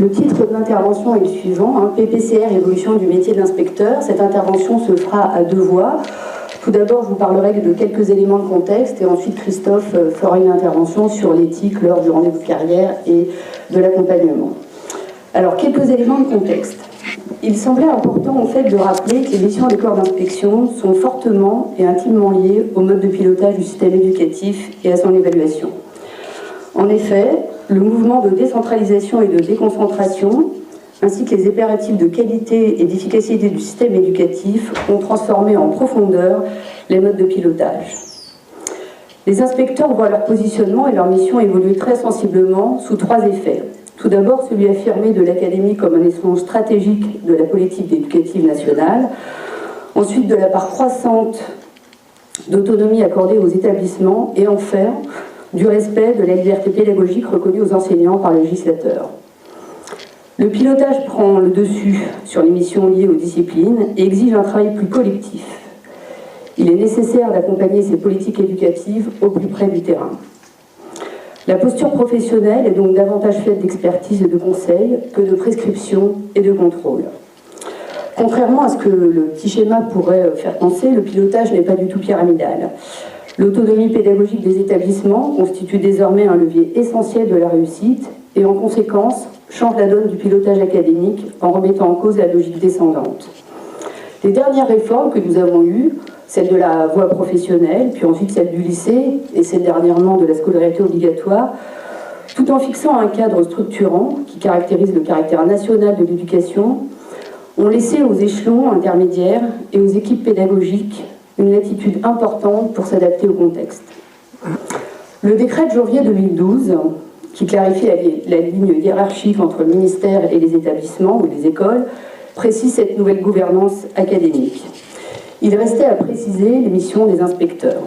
Le titre de l'intervention est le suivant, PPCR, évolution du métier de l'inspecteur. Cette intervention se fera à deux voix. Tout d'abord, je vous parlerai de quelques éléments de contexte et ensuite Christophe fera une intervention sur l'éthique lors du rendez-vous de carrière et de l'accompagnement. Alors, quelques éléments de contexte. Il semblait important en fait de rappeler que les missions des corps d'inspection sont fortement et intimement liées au mode de pilotage du système éducatif et à son évaluation. En effet, le mouvement de décentralisation et de déconcentration, ainsi que les impératifs de qualité et d'efficacité du système éducatif ont transformé en profondeur les modes de pilotage. Les inspecteurs voient leur positionnement et leur mission évoluer très sensiblement sous trois effets. Tout d'abord, celui affirmé de l'académie comme un échelon stratégique de la politique éducative nationale. Ensuite, de la part croissante d'autonomie accordée aux établissements. Et enfin, du respect de la liberté pédagogique reconnue aux enseignants par le législateur. Le pilotage prend le dessus sur les missions liées aux disciplines et exige un travail plus collectif. Il est nécessaire d'accompagner ces politiques éducatives au plus près du terrain. La posture professionnelle est donc davantage faite d'expertise et de conseil que de prescription et de contrôle. Contrairement à ce que le petit schéma pourrait faire penser, le pilotage n'est pas du tout pyramidal. L'autonomie pédagogique des établissements constitue désormais un levier essentiel de la réussite et en conséquence change la donne du pilotage académique en remettant en cause la logique descendante. Les dernières réformes que nous avons eues, celle de la voie professionnelle, puis ensuite celle du lycée et celle dernièrement de la scolarité obligatoire, tout en fixant un cadre structurant qui caractérise le caractère national de l'éducation, ont laissé aux échelons intermédiaires et aux équipes pédagogiques une latitude importante pour s'adapter au contexte. Le décret de janvier 2012, qui clarifie la ligne hiérarchique entre le ministère et les établissements ou les écoles, précise cette nouvelle gouvernance académique. Il restait à préciser les missions des inspecteurs.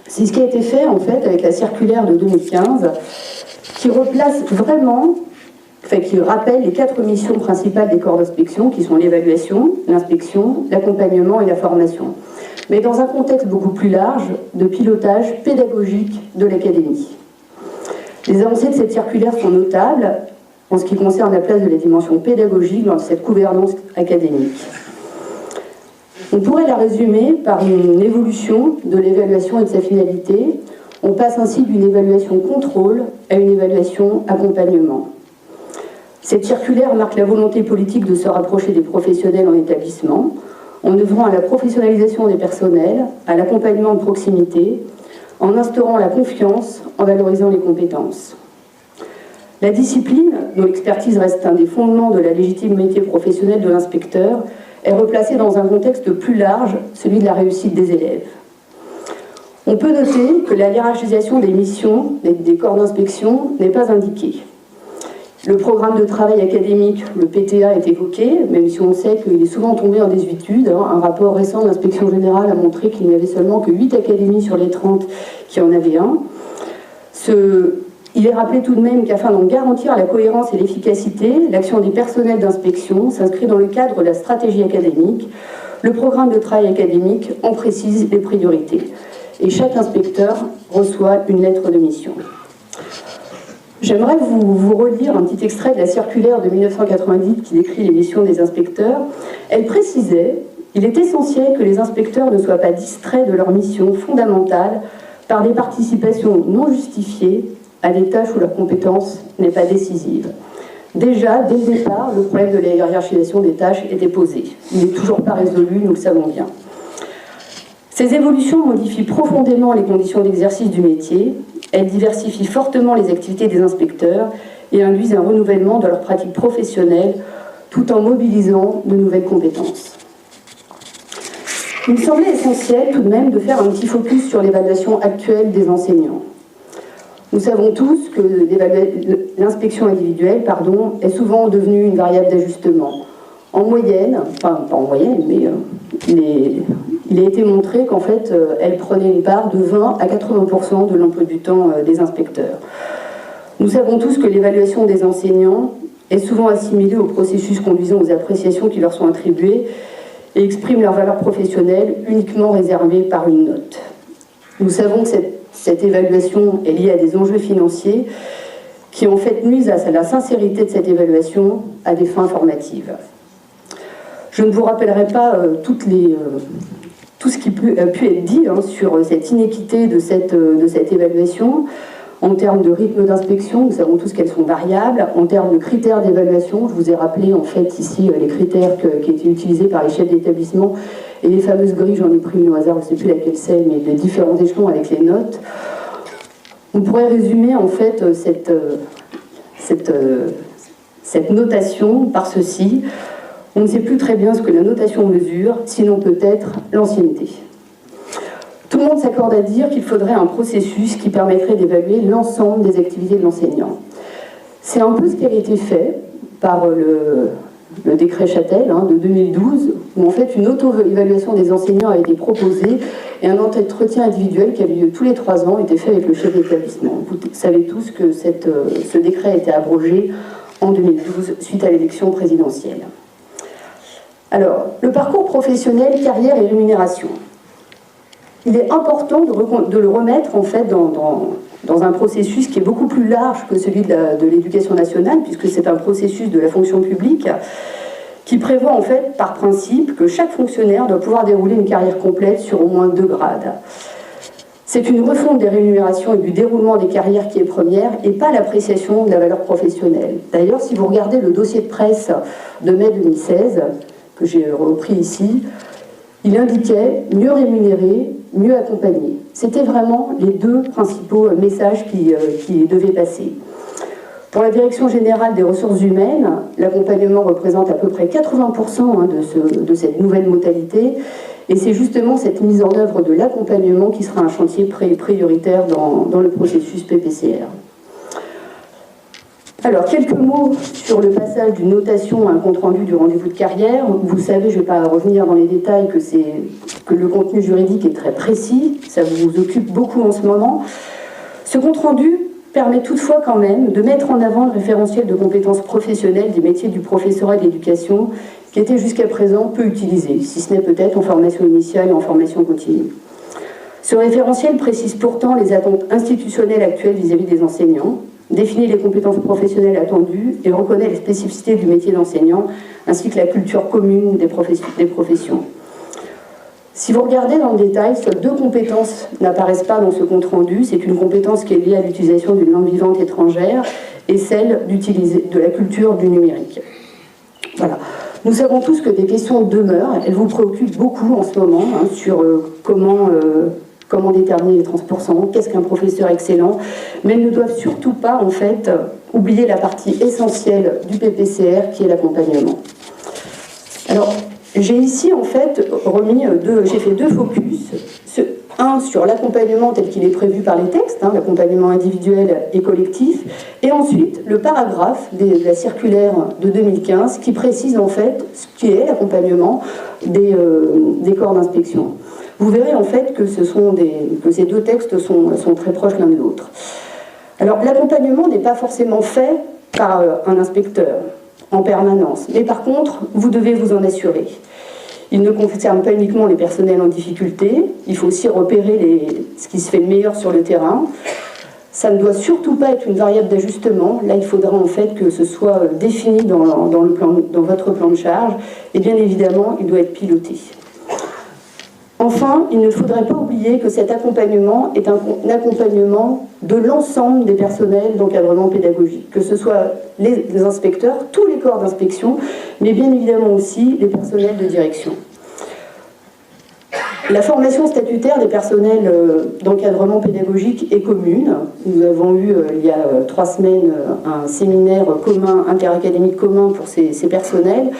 C'est ce qui a été fait en fait avec la circulaire de 2015, qui replace vraiment, qui rappelle les 4 missions principales des corps d'inspection, qui sont l'évaluation, l'inspection, l'accompagnement et la formation, mais dans un contexte beaucoup plus large de pilotage pédagogique de l'académie. Les avancées de cette circulaire sont notables en ce qui concerne la place de la dimension pédagogique dans cette gouvernance académique. On pourrait la résumer par une évolution de l'évaluation et de sa finalité. On passe ainsi d'une évaluation contrôle à une évaluation accompagnement. Cette circulaire marque la volonté politique de se rapprocher des professionnels en établissement, en œuvrant à la professionnalisation des personnels, à l'accompagnement de proximité, en instaurant la confiance, en valorisant les compétences. La discipline, dont l'expertise reste un des fondements de la légitimité professionnelle de l'inspecteur, est replacée dans un contexte plus large, celui de la réussite des élèves. On peut noter que la hiérarchisation des missions des corps d'inspection n'est pas indiquée. Le programme de travail académique, le PTA, est évoqué, même si on sait qu'il est souvent tombé en désuétude. Un rapport récent de l'Inspection générale a montré qu'il n'y avait seulement que 8 académies sur les 30 qui en avaient un. Il est rappelé tout de même qu'afin d'en garantir la cohérence et l'efficacité, l'action des personnels d'inspection s'inscrit dans le cadre de la stratégie académique. Le programme de travail académique en précise les priorités. Et chaque inspecteur reçoit une lettre de mission. J'aimerais vous relire un petit extrait de la circulaire de 1990 qui décrit les missions des inspecteurs. Elle précisait « Il est essentiel que les inspecteurs ne soient pas distraits de leur mission fondamentale par des participations non justifiées à des tâches où leur compétence n'est pas décisive. » Déjà, dès le départ, le problème de la hiérarchisation des tâches était posé. Il n'est toujours pas résolu, nous le savons bien. Ces évolutions modifient profondément les conditions d'exercice du métier. Elles diversifient fortement les activités des inspecteurs et induisent un renouvellement de leurs pratiques professionnelles tout en mobilisant de nouvelles compétences. Il me semblait essentiel tout de même de faire un petit focus sur l'évaluation actuelle des enseignants. Nous savons tous que l'inspection individuelle est souvent devenue une variable d'ajustement. En moyenne, enfin pas en moyenne, mais il a été montré qu'en fait, elle prenait une part de 20 à 80% de l'emploi du temps des inspecteurs. Nous savons tous que l'évaluation des enseignants est souvent assimilée au processus conduisant aux appréciations qui leur sont attribuées et exprime leur valeur professionnelle uniquement réservée par une note. Nous savons que cette évaluation est liée à des enjeux financiers qui en fait nuisent à la sincérité de cette évaluation à des fins formatives. Je ne vous rappellerai pas tout ce qui a pu être dit sur cette inéquité de cette évaluation. En termes de rythme d'inspection, nous savons tous qu'elles sont variables. En termes de critères d'évaluation, je vous ai rappelé en fait ici les critères qui étaient utilisés par les chefs d'établissement et les fameuses grilles, j'en ai pris une au hasard, je ne sais plus laquelle c'est, mais les différents échelons avec les notes. On pourrait résumer en fait cette notation par ceci. On ne sait plus très bien ce que la notation mesure, sinon peut-être l'ancienneté. Tout le monde s'accorde à dire qu'il faudrait un processus qui permettrait d'évaluer l'ensemble des activités de l'enseignant. C'est un peu ce qui a été fait par le décret Châtel de 2012, où en fait une auto-évaluation des enseignants a été proposée et un entretien individuel qui a eu lieu tous les 3 ans était fait avec le chef d'établissement. Vous savez tous que ce décret a été abrogé en 2012 suite à l'élection présidentielle. Alors, le parcours professionnel, carrière et rémunération. Il est important de le remettre en fait dans un processus qui est beaucoup plus large que celui de l'éducation nationale, puisque c'est un processus de la fonction publique qui prévoit en fait par principe que chaque fonctionnaire doit pouvoir dérouler une carrière complète sur au moins 2 grades. C'est une refonte des rémunérations et du déroulement des carrières qui est première et pas l'appréciation de la valeur professionnelle. D'ailleurs, si vous regardez le dossier de presse de mai 2016, que j'ai repris ici, il indiquait mieux rémunérer, mieux accompagner. C'était vraiment les 2 principaux messages qui devaient passer. Pour la Direction générale des ressources humaines, l'accompagnement représente à peu près 80% de cette nouvelle modalité, et c'est justement cette mise en œuvre de l'accompagnement qui sera un chantier prioritaire dans le processus PPCR. Alors, quelques mots sur le passage d'une notation à un compte-rendu du rendez-vous de carrière. Vous savez, je ne vais pas revenir dans les détails, que le contenu juridique est très précis, ça vous occupe beaucoup en ce moment. Ce compte-rendu permet toutefois quand même de mettre en avant le référentiel de compétences professionnelles des métiers du professorat et de l'éducation, qui était jusqu'à présent peu utilisé, si ce n'est peut-être en formation initiale et en formation continue. Ce référentiel précise pourtant les attentes institutionnelles actuelles vis-à-vis des enseignants, définit les compétences professionnelles attendues et reconnaît les spécificités du métier d'enseignant, ainsi que la culture commune des professions. Si vous regardez dans le détail, seules 2 compétences n'apparaissent pas dans ce compte-rendu. C'est une compétence qui est liée à l'utilisation d'une langue vivante étrangère et celle de la culture du numérique. Voilà. Nous savons tous que des questions demeurent. Elles vous préoccupent beaucoup en ce moment sur comment déterminer les 30%, qu'est-ce qu'un professeur excellent, mais elles ne doivent surtout pas, en fait, oublier la partie essentielle du PPCR, qui est l'accompagnement. Alors, j'ai ici, en fait, j'ai fait 2 focus. Un sur l'accompagnement tel qu'il est prévu par les textes, l'accompagnement individuel et collectif, et ensuite le paragraphe de la circulaire de 2015 qui précise, en fait, ce qu'est l'accompagnement des corps d'inspection. Vous verrez en fait que ces 2 textes sont très proches l'un de l'autre. Alors l'accompagnement n'est pas forcément fait par un inspecteur en permanence, mais par contre, vous devez vous en assurer. Il ne concerne pas uniquement les personnels en difficulté, il faut aussi repérer ce qui se fait de meilleur sur le terrain. Ça ne doit surtout pas être une variable d'ajustement. Là, il faudra en fait que ce soit défini dans votre plan de charge, et bien évidemment, il doit être piloté. Enfin, il ne faudrait pas oublier que cet accompagnement est un accompagnement de l'ensemble des personnels d'encadrement pédagogique, que ce soit les inspecteurs, tous les corps d'inspection, mais bien évidemment aussi les personnels de direction. La formation statutaire des personnels d'encadrement pédagogique est commune. Nous avons eu, il y a 3 semaines, un séminaire commun, interacadémique commun pour ces personnels.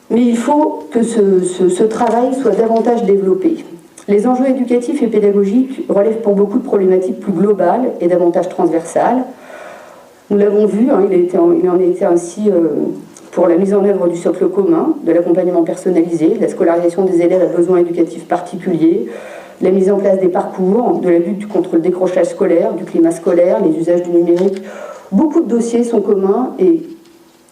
Mais il faut que ce travail soit davantage développé. Les enjeux éducatifs et pédagogiques relèvent pour beaucoup de problématiques plus globales et davantage transversales. Nous l'avons vu, il en a été ainsi pour la mise en œuvre du socle commun, de l'accompagnement personnalisé, de la scolarisation des élèves à besoins éducatifs particuliers, de la mise en place des parcours, de la lutte contre le décrochage scolaire, du climat scolaire, les usages du numérique. Beaucoup de dossiers sont communs et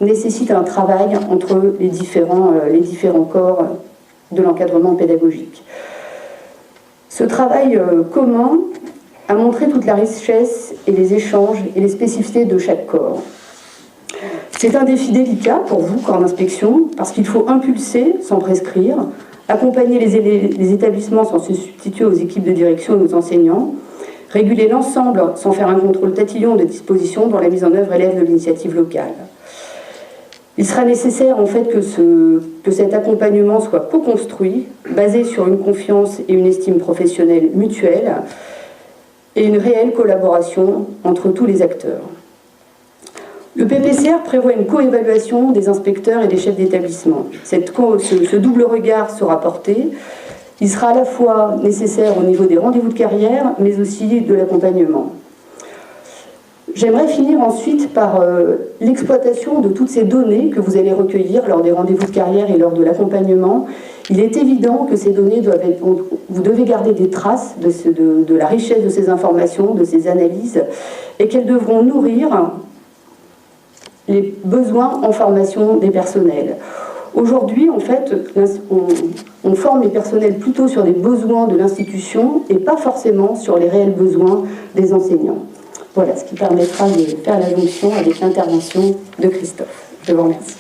nécessite un travail entre les différents corps de l'encadrement pédagogique. Ce travail commun à montrer toute la richesse et les échanges et les spécificités de chaque corps. C'est un défi délicat pour vous, corps d'inspection, parce qu'il faut impulser sans prescrire, accompagner les établissements sans se substituer aux équipes de direction et aux enseignants, réguler l'ensemble sans faire un contrôle tatillon de dispositions dont la mise en œuvre élève de l'initiative locale. Il sera nécessaire en fait que cet accompagnement soit co-construit, basé sur une confiance et une estime professionnelle mutuelle et une réelle collaboration entre tous les acteurs. Le PPCR prévoit une co-évaluation des inspecteurs et des chefs d'établissement. Ce double regard sera porté. Il sera à la fois nécessaire au niveau des rendez-vous de carrière, mais aussi de l'accompagnement. J'aimerais finir ensuite par l'exploitation de toutes ces données que vous allez recueillir lors des rendez-vous de carrière et lors de l'accompagnement. Il est évident que ces données vous devez garder des traces de la richesse de ces informations, de ces analyses, et qu'elles devront nourrir les besoins en formation des personnels. Aujourd'hui, en fait, on forme les personnels plutôt sur les besoins de l'institution et pas forcément sur les réels besoins des enseignants. Voilà, ce qui permettra de faire la jonction avec l'intervention de Christophe. Je vous remercie.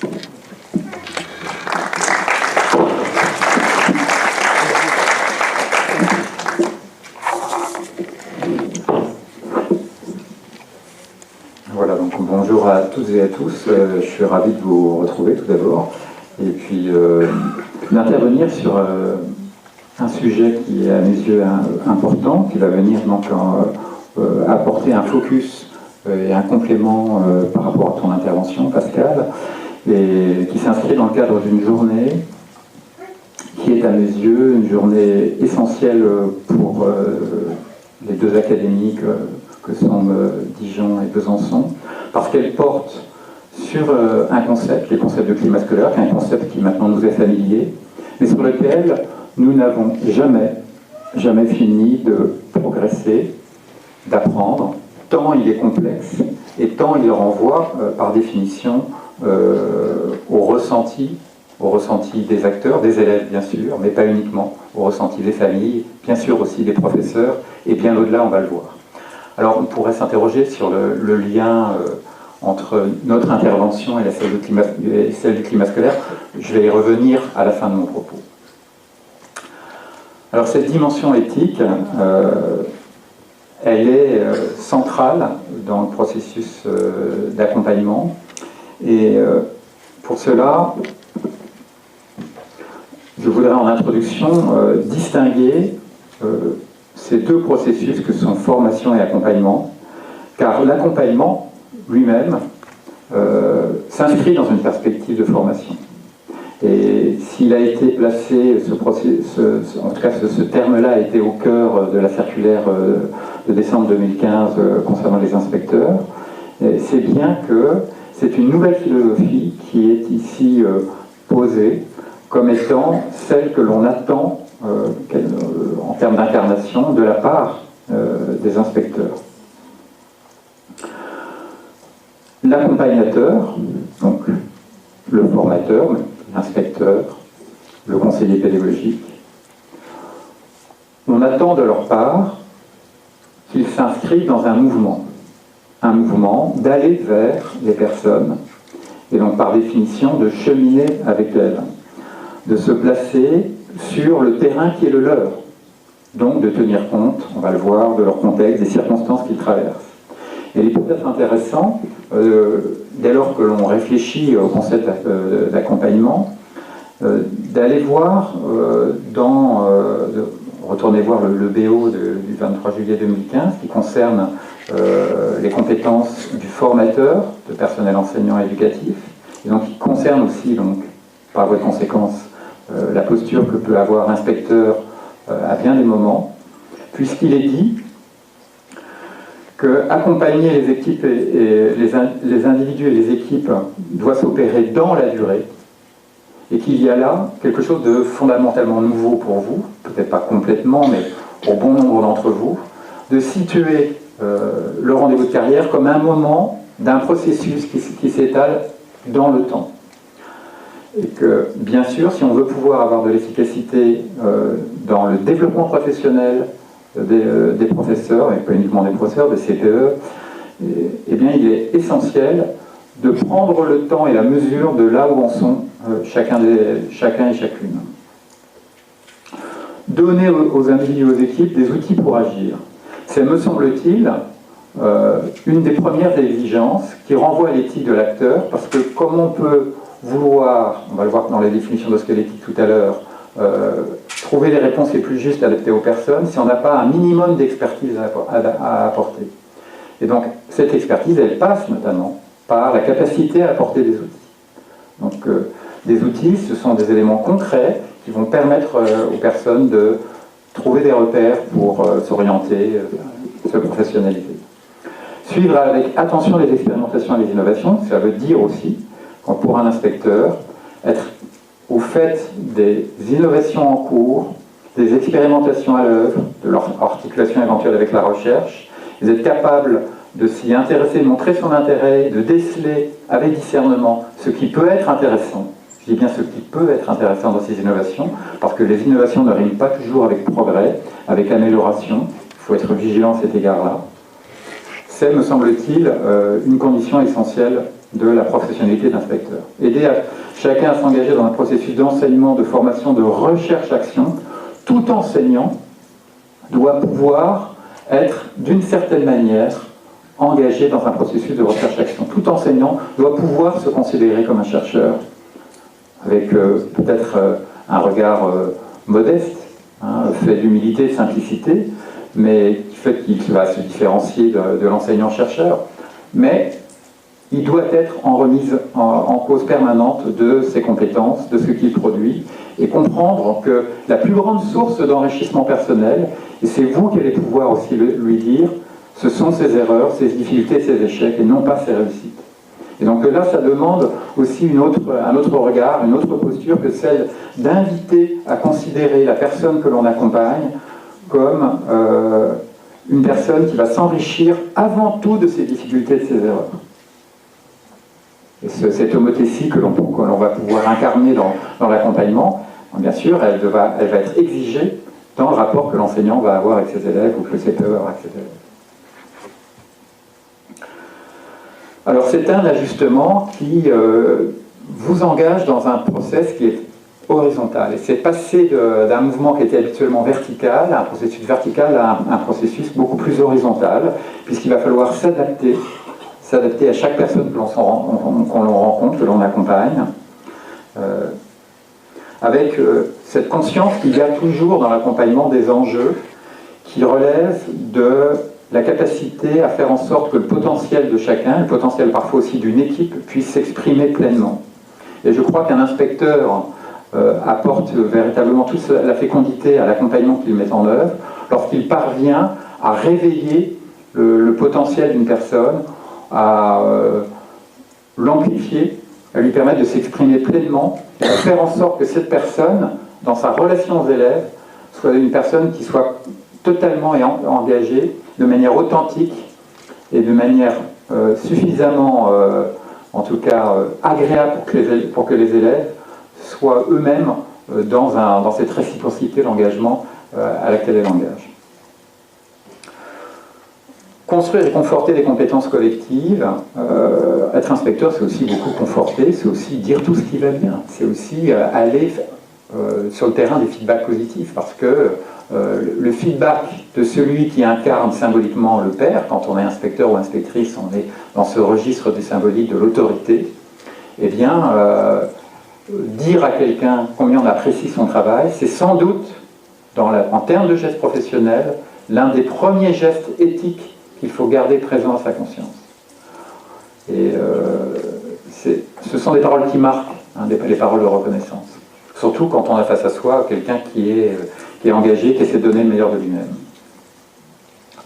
Voilà, donc bonjour à toutes et à tous. Je suis ravi de vous retrouver tout d'abord. Et puis d'intervenir sur un sujet qui est à mes yeux important, qui va venir donc apporter un focus et un complément par rapport à ton intervention, Pascal, et qui s'inscrit dans le cadre d'une journée qui est à mes yeux une journée essentielle pour les deux académies que sont Dijon et Besançon, parce qu'elle porte sur un concept, les concepts de climat scolaire, qui est un concept qui maintenant nous est familier, mais sur lequel nous n'avons jamais fini de progresser, d'apprendre, tant il est complexe et tant il renvoie par définition au ressenti des acteurs, des élèves bien sûr, mais pas uniquement, au ressenti des familles, bien sûr aussi des professeurs, et bien au-delà, on va le voir. Alors on pourrait s'interroger sur le lien entre notre intervention et celle du climat scolaire. Je vais y revenir à la fin de mon propos. Alors cette dimension éthique, elle est centrale dans le processus d'accompagnement. Et pour cela, je voudrais en introduction distinguer ces deux processus que sont formation et accompagnement, car l'accompagnement lui-même s'inscrit dans une perspective de formation. Et s'il a été placé, en tout cas ce terme-là a été au cœur de la circulaire de décembre 2015 concernant les inspecteurs, c'est bien que c'est une nouvelle philosophie qui est ici posée comme étant celle que l'on attend en termes d'incarnation de la part des inspecteurs. L'accompagnateur, donc le formateur, l'inspecteur, le conseiller pédagogique, on attend de leur part qu'ils s'inscrivent dans un mouvement d'aller vers les personnes, et donc par définition de cheminer avec elles, de se placer sur le terrain qui est le leur, donc de tenir compte, on va le voir, de leur contexte, des circonstances qu'ils traversent. Et il est peut-être intéressant, dès lors que l'on réfléchit au concept d'accompagnement, d'aller voir retourner voir le BO du 23 juillet 2015 qui concerne les compétences du formateur, de personnel enseignant éducatif, et donc qui concerne aussi, donc, par voie de conséquence, la posture que peut avoir l'inspecteur à bien des moments, puisqu'il est dit qu'accompagner les équipes et les individus et les équipes doit s'opérer dans la durée, et qu'il y a là quelque chose de fondamentalement nouveau pour vous, peut-être pas complètement, mais au bon nombre d'entre vous, de situer le rendez-vous de carrière comme un moment d'un processus qui s'étale dans le temps. Et que, bien sûr, si on veut pouvoir avoir de l'efficacité dans le développement professionnel, des professeurs, et pas uniquement des professeurs, des CPE, eh bien, il est essentiel de prendre le temps et la mesure de là où en sont chacun et chacune. Donner aux individus et aux équipes des outils pour agir. C'est, me semble-t-il, une des premières exigences qui renvoie à l'éthique de l'acteur, parce que comme on peut vouloir, on va le voir dans les définitions de squelettique tout à l'heure, trouver les réponses les plus justes adaptées aux personnes, si on n'a pas un minimum d'expertise à apporter. Et donc, cette expertise, elle passe notamment par la capacité à apporter des outils. Donc, des outils, ce sont des éléments concrets qui vont permettre aux personnes de trouver des repères pour s'orienter, se professionnaliser. Suivre avec attention les expérimentations et les innovations, ça veut dire aussi, pour un inspecteur, être au fait des innovations en cours, des expérimentations à l'œuvre, de leur articulation éventuelle avec la recherche, d'être capable de s'y intéresser, de montrer son intérêt, de déceler avec discernement ce qui peut être intéressant. Je dis bien ce qui peut être intéressant dans ces innovations, parce que les innovations ne riment pas toujours avec progrès, avec amélioration. Il faut être vigilant à cet égard-là. C'est, me semble-t-il, une condition essentielle de la professionnalité d'inspecteur. Aider chacun à s'engager dans un processus d'enseignement, de formation, de recherche-action, tout enseignant doit pouvoir être, d'une certaine manière, engagé dans un processus de recherche-action. Tout enseignant doit pouvoir se considérer comme un chercheur, avec peut-être un regard modeste, fait d'humilité, de simplicité, mais qui fait qu'il va se différencier de l'enseignant-chercheur. Mais il doit être en remise en cause permanente de ses compétences, de ce qu'il produit, et comprendre que la plus grande source d'enrichissement personnel, et c'est vous qui allez pouvoir aussi lui dire, ce sont ses erreurs, ses difficultés, ses échecs, et non pas ses réussites. Et donc là, ça demande aussi un autre regard, une autre posture que celle d'inviter à considérer la personne que l'on accompagne comme une personne qui va s'enrichir avant tout de ses difficultés et de ses erreurs. Et cette homothétie que l'on va pouvoir incarner dans l'accompagnement, bien sûr, elle va être exigée dans le rapport que l'enseignant va avoir avec ses élèves ou que le CPE va avoir avec ses élèves. Alors c'est un ajustement qui vous engage dans un process qui est horizontal. Et c'est passer d'un mouvement qui était habituellement vertical, un processus vertical, à un processus beaucoup plus horizontal, puisqu'il va falloir s'adapter à chaque personne que l'on rencontre, que l'on accompagne, avec cette conscience qu'il y a toujours dans l'accompagnement des enjeux qui relèvent de la capacité à faire en sorte que le potentiel de chacun, le potentiel parfois aussi d'une équipe, puisse s'exprimer pleinement. Et je crois qu'un inspecteur apporte véritablement toute la fécondité à l'accompagnement qu'il met en œuvre lorsqu'il parvient à réveiller le potentiel d'une personne, à l'amplifier, à lui permettre de s'exprimer pleinement, et à faire en sorte que cette personne, dans sa relation aux élèves, soit une personne qui soit totalement engagée, de manière authentique et de manière suffisamment, en tout cas, agréable pour que les élèves soient eux-mêmes dans cette réciprocité d'engagement à laquelle elle engage. Construire et conforter des compétences collectives, être inspecteur, c'est aussi beaucoup conforter, c'est aussi dire tout ce qui va bien, c'est aussi aller sur le terrain des feedbacks positifs, parce que le feedback de celui qui incarne symboliquement le père, quand on est inspecteur ou inspectrice, on est dans ce registre du symbolique de l'autorité, eh bien, dire à quelqu'un combien on apprécie son travail, c'est sans doute, en termes de gestes professionnels, l'un des premiers gestes éthiques qu'il faut garder présent à sa conscience. Et ce sont des paroles qui marquent, les paroles de reconnaissance. Surtout quand on a face à soi quelqu'un qui est engagé, qui essaie de donner le meilleur de lui-même.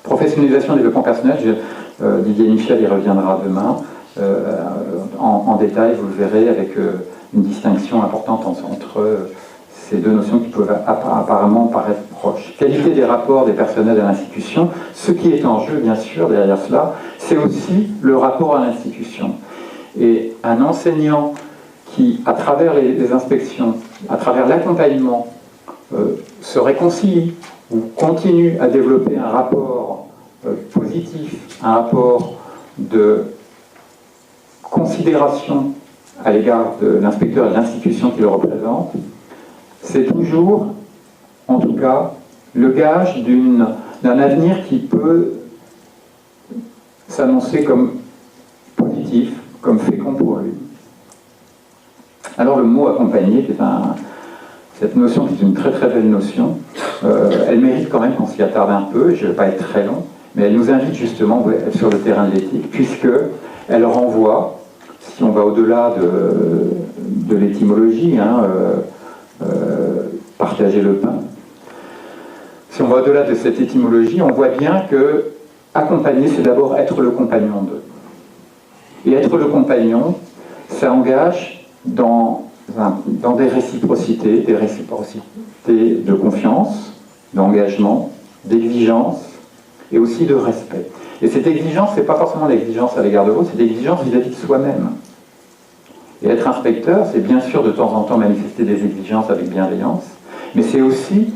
Professionnalisation et développement personnel, Didier Michel y reviendra demain, en détail, vous le verrez, avec une distinction importante entre ces deux notions qui peuvent apparemment paraître proches. Qualité des rapports des personnels à l'institution, ce qui est en jeu, bien sûr, derrière cela, c'est aussi le rapport à l'institution. Et un enseignant qui, à travers les inspections, à travers l'accompagnement, se réconcilient ou continuent à développer un rapport positif, un rapport de considération à l'égard de l'inspecteur et de l'institution qui le représente, c'est toujours, en tout cas, le gage d'un avenir qui peut s'annoncer comme positif, comme fécond pour lui. Alors le mot accompagner, cette notion qui est une très très belle notion, elle mérite quand même qu'on s'y attarde un peu, je ne vais pas être très long, mais elle nous invite justement sur le terrain de l'éthique, puisqu'elle renvoie, si on va au-delà de l'étymologie, partager le pain, si on va au-delà de cette étymologie, on voit bien que accompagner, c'est d'abord être le compagnon d'eux. Et être le compagnon, ça engage dans des réciprocités de confiance, d'engagement, d'exigence et aussi de respect. Et cette exigence, ce n'est pas forcément l'exigence à l'égard de l'autre, c'est l'exigence vis-à-vis de soi-même. Et être inspecteur, c'est bien sûr de temps en temps manifester des exigences avec bienveillance, mais c'est aussi,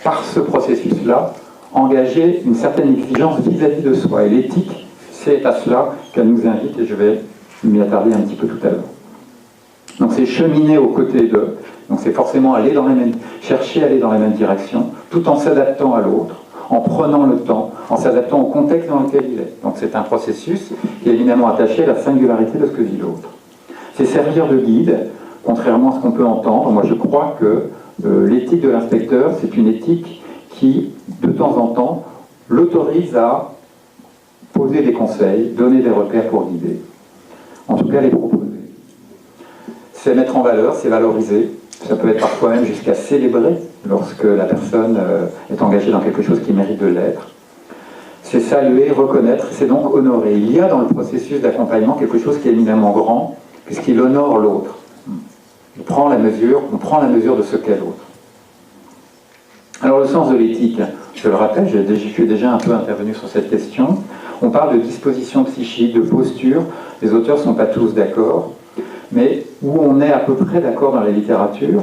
par ce processus-là, engager une certaine exigence vis-à-vis de soi. Et l'éthique, c'est à cela qu'elle nous invite, et je vais m'y attarder un petit peu tout à l'heure. Donc c'est cheminer aux côtés d'eux, donc c'est forcément chercher à aller dans la même direction, tout en s'adaptant à l'autre, en prenant le temps, en s'adaptant au contexte dans lequel il est. Donc c'est un processus qui est évidemment attaché à la singularité de ce que vit l'autre. C'est servir de guide, contrairement à ce qu'on peut entendre. Moi je crois que l'éthique de l'inspecteur, c'est une éthique qui, de temps en temps, l'autorise à poser des conseils, donner des repères pour guider. En tout cas, les proposer. C'est mettre en valeur, c'est valoriser. Ça peut être parfois même jusqu'à célébrer lorsque la personne est engagée dans quelque chose qui mérite de l'être. C'est saluer, reconnaître, c'est donc honorer. Il y a dans le processus d'accompagnement quelque chose qui est éminemment grand, puisqu'il honore l'autre. On prend la mesure de ce qu'est l'autre. Alors le sens de l'éthique, je le rappelle, je suis déjà un peu intervenu sur cette question. On parle de disposition psychique, de posture. Les auteurs ne sont pas tous d'accord, mais où on est à peu près d'accord dans la littérature,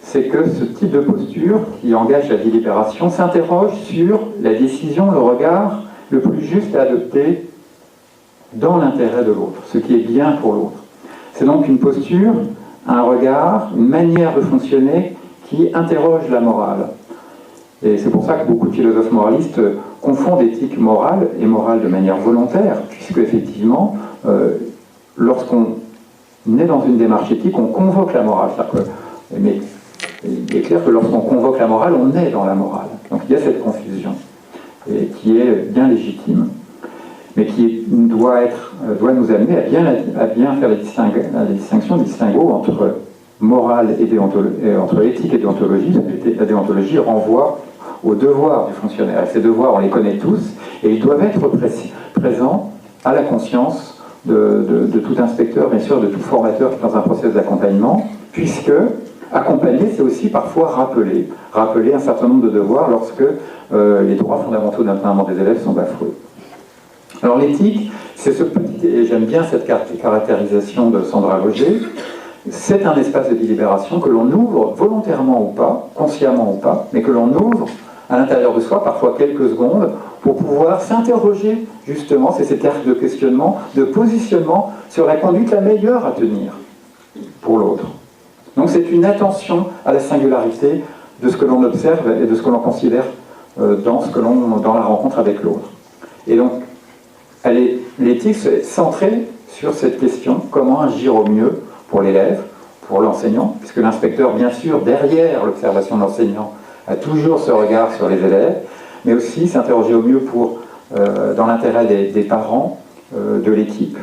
c'est que ce type de posture qui engage la délibération s'interroge sur la décision, le regard le plus juste à adopter dans l'intérêt de l'autre, ce qui est bien pour l'autre. C'est donc une posture, un regard, une manière de fonctionner qui interroge la morale. Et c'est pour ça que beaucoup de philosophes moralistes confondent éthique morale et morale de manière volontaire, puisque effectivement, lorsqu'on est dans une démarche éthique, on convoque la morale. Mais il est clair que lorsqu'on convoque la morale, on est dans la morale. Donc il y a cette confusion, et qui est bien légitime, mais qui doit nous amener à bien faire la distinction entre morale et entre éthique et déontologie. La déontologie renvoie aux devoirs du fonctionnaire. Et ces devoirs, on les connaît tous, et ils doivent être présents à la conscience de tout inspecteur, bien sûr, de tout formateur dans un processus d'accompagnement, puisque accompagner, c'est aussi parfois rappeler un certain nombre de devoirs lorsque les droits fondamentaux notamment des élèves sont bafoués. Alors l'éthique, c'est ce petit, et j'aime bien cette caractérisation de Sandra Loger, c'est un espace de délibération que l'on ouvre volontairement ou pas, consciemment ou pas, mais que l'on ouvre à l'intérieur de soi, parfois quelques secondes, pour pouvoir s'interroger, justement, c'est cet arc de questionnement, de positionnement sur la conduite la meilleure à tenir pour l'autre. Donc c'est une attention à la singularité de ce que l'on observe et de ce que l'on considère dans la rencontre avec l'autre. Et donc, l'éthique est centrée sur cette question, comment agir au mieux pour l'élève, pour l'enseignant, puisque l'inspecteur, bien sûr, derrière l'observation de l'enseignant, a toujours ce regard sur les élèves, mais aussi s'interroger au mieux dans l'intérêt des parents, de l'équipe.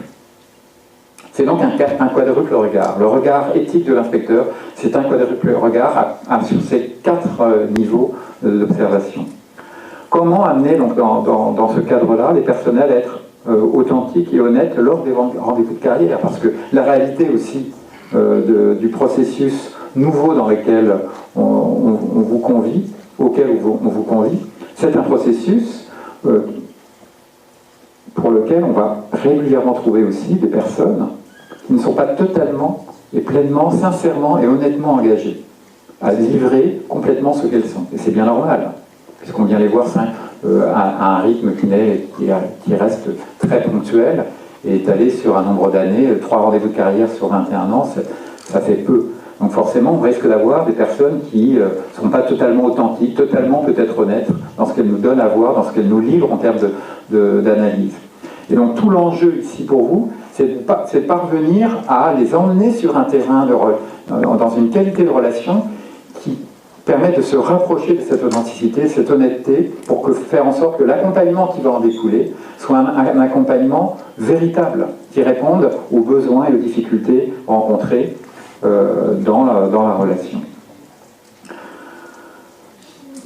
C'est donc un quadruple regard. Le regard éthique de l'inspecteur, c'est un quadruple regard sur ces 4 niveaux d'observation. Comment amener donc, dans ce cadre-là les personnels à être authentiques et honnêtes lors des rendez-vous de carrière? Parce que la réalité aussi du processus nouveau dans lequel on vous convie, auquel on vous convie, c'est un processus pour lequel on va régulièrement trouver aussi des personnes qui ne sont pas totalement et pleinement, sincèrement et honnêtement engagées. à livrer complètement ce qu'elles sont. Et c'est bien normal, puisqu'on vient les voir à un rythme qui reste très ponctuel et étalé sur un nombre d'années. 3 rendez-vous de carrière sur 21 ans, ça fait peu. Donc forcément, on risque d'avoir des personnes qui ne sont pas totalement authentiques, totalement peut-être honnêtes dans ce qu'elles nous donnent à voir, dans ce qu'elles nous livrent en termes d'analyse. Et donc tout l'enjeu ici pour vous, c'est de parvenir à les emmener sur un terrain, dans une qualité de relation qui permet de se rapprocher de cette authenticité, cette honnêteté, pour faire en sorte que l'accompagnement qui va en découler soit un accompagnement véritable, qui réponde aux besoins et aux difficultés rencontrées dans la relation.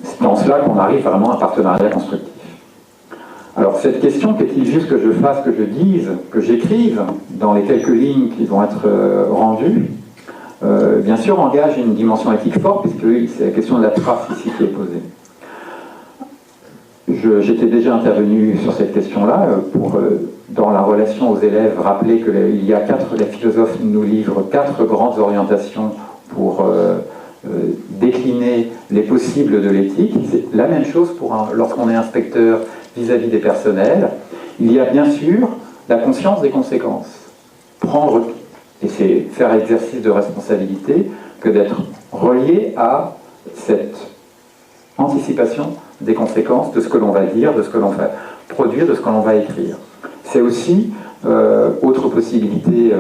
C'est dans cela qu'on arrive vraiment à un partenariat constructif. Alors cette question, qu'est-il juste que je fasse, que je dise, que j'écrive dans les quelques lignes qui vont être rendues, bien sûr engage une dimension éthique forte, puisque c'est la question de la trace ici qui est posée. J'étais déjà intervenu sur cette question-là pour, dans la relation aux élèves, rappeler qu'il y a les philosophes nous livrent 4 grandes orientations pour décliner les possibles de l'éthique. C'est la même chose lorsqu'on est inspecteur vis-à-vis des personnels. Il y a bien sûr la conscience des conséquences. Et c'est faire exercice de responsabilité que d'être relié à cette anticipation des conséquences de ce que l'on va dire, de ce que l'on va produire, de ce que l'on va écrire. C'est aussi, autre possibilité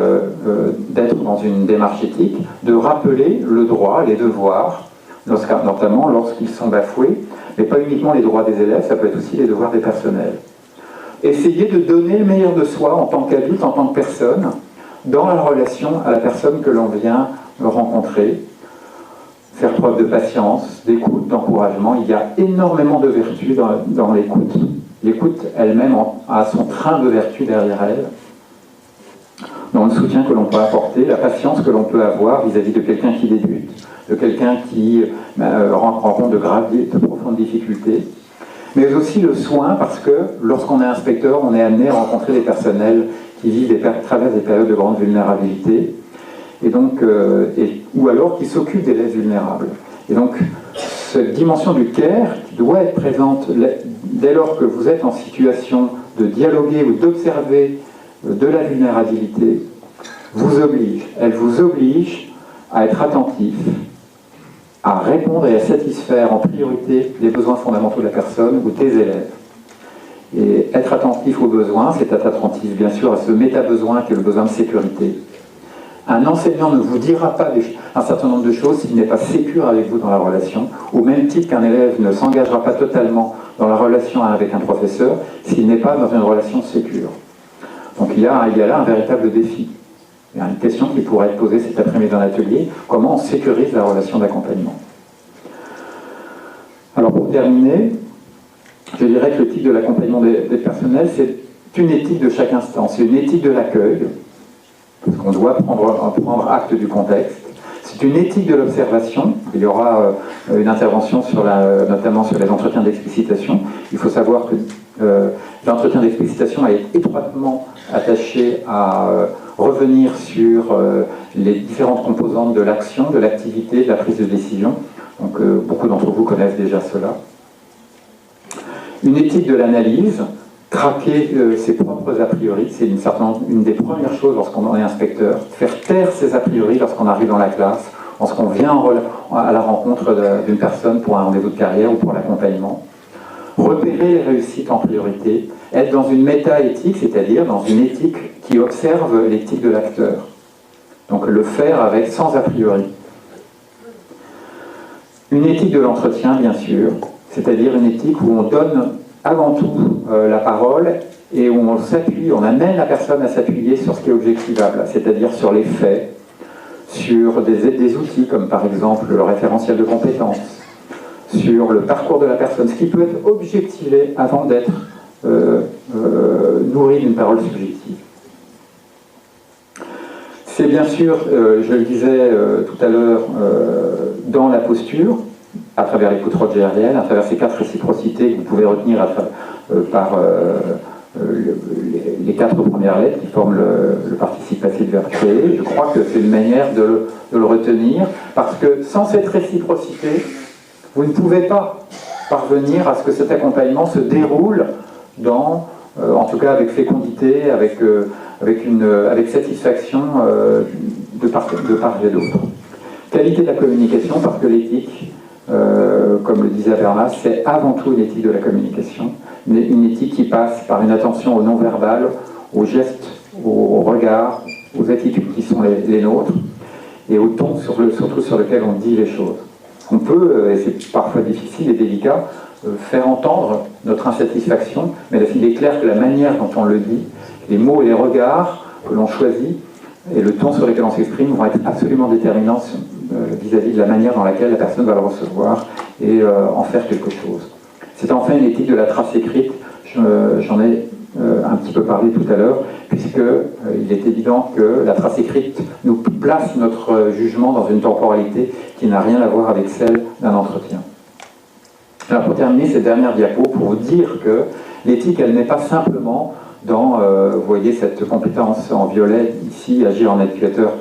d'être dans une démarche éthique, de rappeler le droit, les devoirs, notamment lorsqu'ils sont bafoués, mais pas uniquement les droits des élèves, ça peut être aussi les devoirs des personnels. Essayer de donner le meilleur de soi en tant qu'adulte, en tant que personne, dans la relation à la personne que l'on vient rencontrer, faire preuve de patience, d'écoute, d'encouragement. Il y a énormément de vertus dans l'écoute. L'écoute elle-même a son train de vertus derrière elle, dans le soutien que l'on peut apporter, la patience que l'on peut avoir vis-à-vis de quelqu'un qui débute, de quelqu'un qui rencontre de profondes difficultés, mais aussi le soin, parce que lorsqu'on est inspecteur, on est amené à rencontrer des personnels qui traversent des périodes de grande vulnérabilité, et donc, ou alors qui s'occupent d'élèves vulnérables. Et donc, cette dimension du care qui doit être présente dès lors que vous êtes en situation de dialoguer ou d'observer de la vulnérabilité, elle vous oblige à être attentif, à répondre et à satisfaire en priorité les besoins fondamentaux de la personne ou des élèves. Et être attentif aux besoins, c'est être attentif bien sûr à ce méta-besoin qui est le besoin de sécurité. Un enseignant ne vous dira pas un certain nombre de choses s'il n'est pas sécure avec vous dans la relation, au même titre qu'un élève ne s'engagera pas totalement dans la relation avec un professeur s'il n'est pas dans une relation sécure. Donc il y a là un véritable défi. Il y a une question qui pourrait être posée cet après-midi dans l'atelier, comment on sécurise la relation d'accompagnement. Alors pour terminer, je dirais que l'éthique de l'accompagnement des personnels, c'est une éthique de chaque instant, c'est une éthique de l'accueil, parce qu'on doit prendre acte du contexte. C'est une éthique de l'observation. Il y aura une intervention notamment sur les entretiens d'explicitation. Il faut savoir que l'entretien d'explicitation est étroitement attaché à revenir sur les différentes composantes de l'action, de l'activité, de la prise de décision. Donc beaucoup d'entre vous connaissent déjà cela. Une éthique de l'analyse, traquer ses propres a priori, c'est une des premières choses lorsqu'on est inspecteur, faire taire ses a priori lorsqu'on arrive dans la classe, lorsqu'on vient à la rencontre d'une personne pour un rendez-vous de carrière ou pour l'accompagnement. Repérer les réussites en priorité, être dans une méta-éthique, c'est-à-dire dans une éthique qui observe l'éthique de l'acteur. Donc le faire sans a priori. Une éthique de l'entretien, bien sûr, c'est-à-dire une éthique où on donne avant tout la parole et où on amène la personne à s'appuyer sur ce qui est objectivable, c'est-à-dire sur les faits, sur des outils comme par exemple le référentiel de compétences, sur le parcours de la personne, ce qui peut être objectivé avant d'être nourri d'une parole subjective. C'est bien sûr, je le disais tout à l'heure, dans la posture, à travers l'écoute rogérienne, à travers ces 4 réciprocités que vous pouvez retenir par les 4 premières lettres qui forment le participe passé de verbe créé. Je crois que c'est une manière de le retenir, parce que sans cette réciprocité, vous ne pouvez pas parvenir à ce que cet accompagnement se déroule dans, en tout cas avec fécondité, avec satisfaction de part et d'autre. Qualité de la communication, parce que l'éthique, comme le disait Habermas, c'est avant tout une éthique de la communication, mais une éthique qui passe par une attention au non-verbal, aux gestes, aux regards, aux attitudes qui sont les nôtres, et au ton surtout sur lequel on dit les choses. On peut, et c'est parfois difficile et délicat, faire entendre notre insatisfaction, mais il est clair que la manière dont on le dit, les mots et les regards que l'on choisit, et le ton sur lequel on s'exprime vont être absolument déterminants vis-à-vis de la manière dans laquelle la personne va le recevoir et en faire quelque chose. C'est enfin une éthique de la trace écrite, j'en ai un petit peu parlé tout à l'heure, puisqu'il est évident que la trace écrite nous place notre jugement dans une temporalité qui n'a rien à voir avec celle d'un entretien. Alors pour terminer cette dernière diapo, pour vous dire que l'éthique, elle n'est pas simplement dans, vous voyez cette compétence en violet, ici, agir en éducateur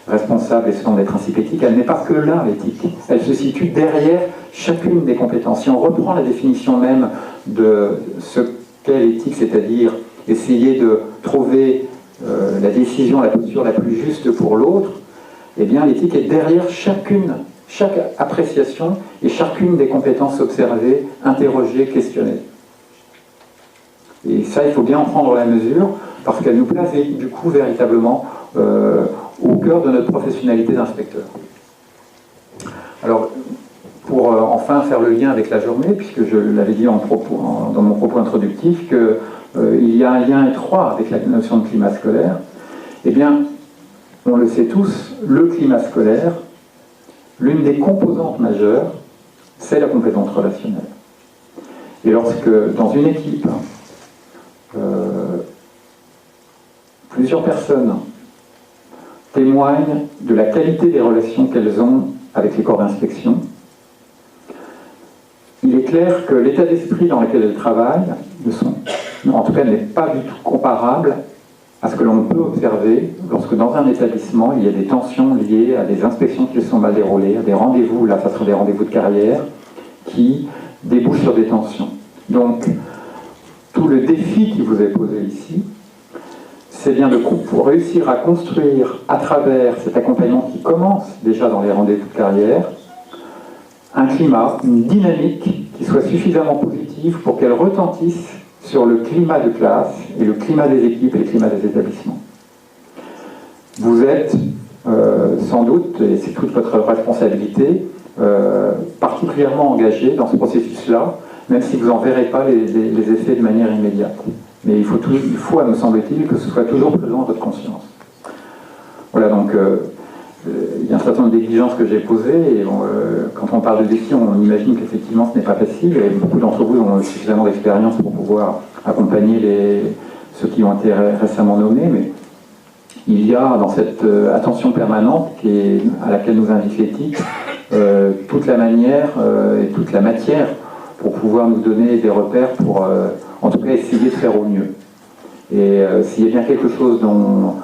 responsable et selon des principes éthiques, elle n'est pas que là, l'éthique. Elle se situe derrière chacune des compétences. Si on reprend la définition même de ce qu'est l'éthique, c'est-à-dire essayer de trouver la décision, la posture la plus juste pour l'autre, eh bien l'éthique est derrière chaque appréciation et chacune des compétences observées, interrogées, questionnées. Et ça, il faut bien en prendre la mesure, parce qu'elle nous place du coup véritablement au cœur de notre professionnalité d'inspecteur. Alors, pour enfin faire le lien avec la journée, puisque je l'avais dit dans mon propos introductif, qu'il y a un lien étroit avec la notion de climat scolaire, eh bien, on le sait tous, le climat scolaire, l'une des composantes majeures, c'est la compétence relationnelle. Et lorsque, dans une équipe, plusieurs personnes témoignent de la qualité des relations qu'elles ont avec les corps d'inspection, il est clair que l'état d'esprit dans lequel elles travaillent, en tout cas, n'est pas du tout comparable à ce que l'on peut observer lorsque dans un établissement, il y a des tensions liées à des inspections qui sont mal déroulées, à des rendez-vous, là ça serait des rendez-vous de carrière, qui débouchent sur des tensions. Donc, tout le défi qui vous est posé ici, c'est bien de réussir à construire à travers cet accompagnement qui commence déjà dans les rendez-vous de carrière, un climat, une dynamique qui soit suffisamment positive pour qu'elle retentisse sur le climat de classe et le climat des équipes et le climat des établissements. Vous êtes sans doute, et c'est toute votre responsabilité, particulièrement engagé dans ce processus-là, même si vous n'en verrez pas les effets de manière immédiate. Mais il faut, me semble-t-il, que ce soit toujours présent dans votre conscience. Voilà, donc il y a un certain nombre d'exigences que j'ai posées, et quand on parle de défi, on imagine qu'effectivement ce n'est pas facile, et beaucoup d'entre vous ont suffisamment d'expérience pour pouvoir accompagner ceux qui ont été récemment nommés, mais il y a dans cette attention permanente à laquelle nous invite l'éthique, toute la manière et toute la matière pour pouvoir nous donner des repères pour, en tout cas, essayer de faire au mieux. Et s'il y a bien quelque chose dont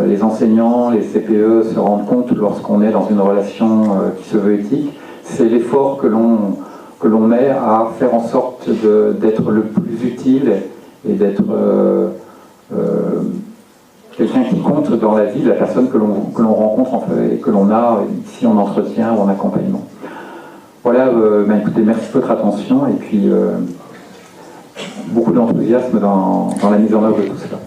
les enseignants, les CPE se rendent compte lorsqu'on est dans une relation qui se veut éthique, c'est l'effort que l'on met à faire en sorte d'être le plus utile et d'être quelqu'un qui compte dans la vie de la personne que l'on rencontre et que l'on a ici en entretien ou en accompagnement. Voilà, écoutez, merci de votre attention et puis beaucoup d'enthousiasme dans la mise en œuvre de tout cela.